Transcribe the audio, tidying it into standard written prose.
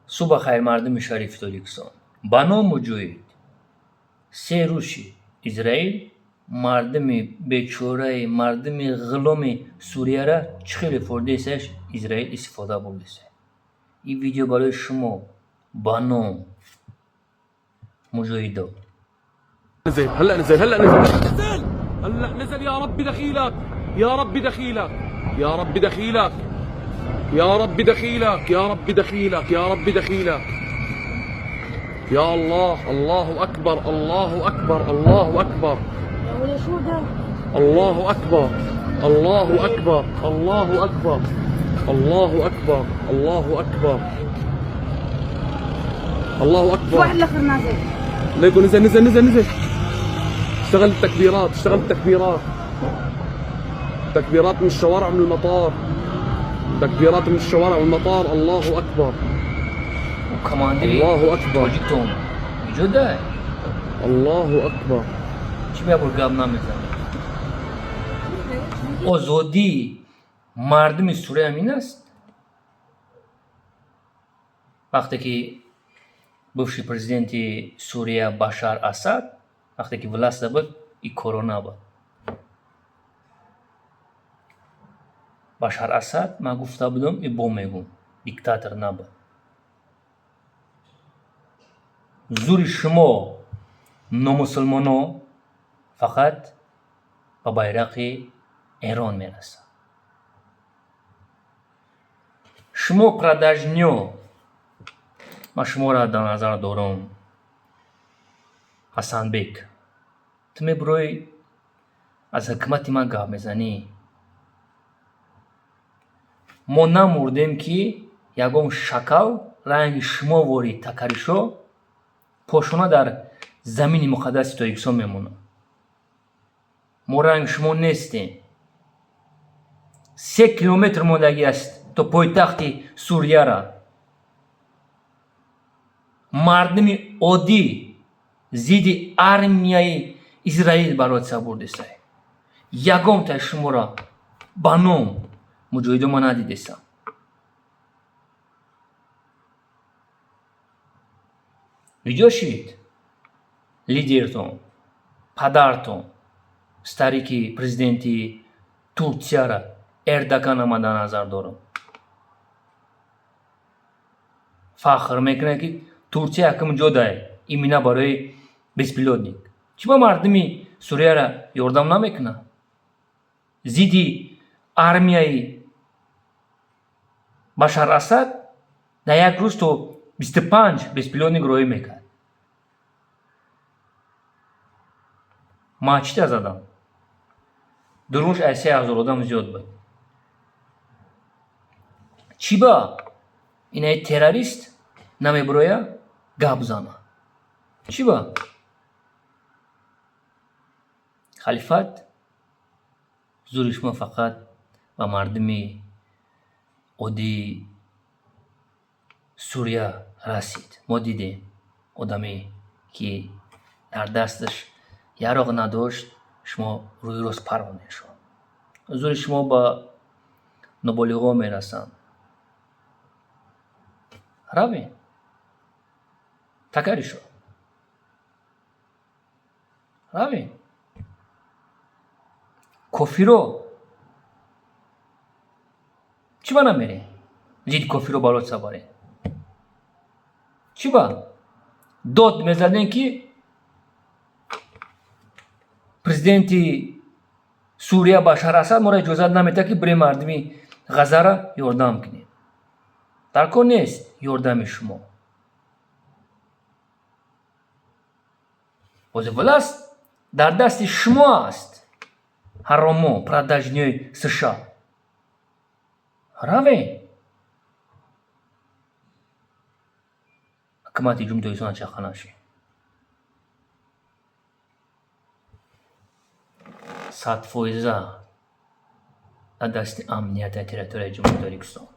صبح خیر مردم شریف تولیکسان بنا مجوید سه روشی اسرائیل مردم بیچاره مردم غلام سوریه را چخیلی فردیسش اسرائیل استفاده بردیسه. این ویدیو برای شما بانو مجاهدا. نزل هلا نزل هلا نزل هلا نزل يا ربي دخيلك يا ربي دخيلك يا ربي دخيلك يا ربي دخيلك يا ربي دخيلك يا ربي دخيلك يا الله الله أكبر الله أكبر الله أكبر الله أكبر الله أكبر الله أكبر الله أكبر الله أكبر الله أكبر واحد الاخر نازل ليكو نزل نزل نزل نزل اشتغل التكبيرات اشتغل التكبيرات تكبيرات من الشوارع من المطار تكبيرات من الشوارع والمطار الله أكبر کماندری الله أكبر توجیکتون وجوده الله أكبر چی بیا برگام نمیزنه. آزادی مردم سوریه همین است. وقتی که بخشی پرزیدنت سوریه بشار اسد وقتی که ولاست بود ای کرونا بود. بشار اسد ما گفته بودم ای بو میگم دیکتاتور نبود. زور شما نامسلمانا فقط با بیرق ایران میرسه. شما پراداژنیو ما شما را در نظر دارم. حسن بیک تو میبروی از حکمت ما گپ میزنی. ما نمردیم که یگام شکل رنگ شما واری تکریشو پوشونه در زمین مقدس تویکسان میمونه. ما رنگ شما نیستیم. 3 کیلومتر موندگی است تا پایتخت سوریه را. مردم عادی زید армияи اسرائیل برات سپردیسته. یگام تا شما را بانوم مجاهدو ما ندیدیستم. ویدیو شید لیدرتون پدرتون старики президенти Турцияра Эрдогана ма дар назар дорам. фахр мекунад ки Турция якум ҷодай имина барои беспилотник. чӣ ба мардуми Сурияра ёрдам намекунад? зидди армияи Башар Асад дар як рӯз то 25 беспилотник роҳӣ мекард. ман чита задам? дурмуш аз 3000 одам зиёд буд. чӣ ба инаи террорист намебирояд гап зана? чӣ ба? халифат зури шумо фақат ба мардуми оддии Сурия расид. мо дидем одаме ки дар дасташ яроқ надошт шумо рӯи рост парвонед шуд. зури шумо ба ноболиғо мерасанд. равед такари шуд. равед кофиро чӣ ба намеред? зидди кофиро балот сабаред. чӣ ба дод мезадем ки президенти Сурия Башар Асад моро иҷозат намедиҳад ки бирем мардуми Ғазара ёрдам кунем. дар кор нест ёрдами шумо. вазифаласт дар дасти шумо аст. ҳаромо продажниёи США. равед ҳукумати ҷумҳурии Исламии чаханаши 100% дар дасти амнияти территорияи ҷумҳурии Торикистон.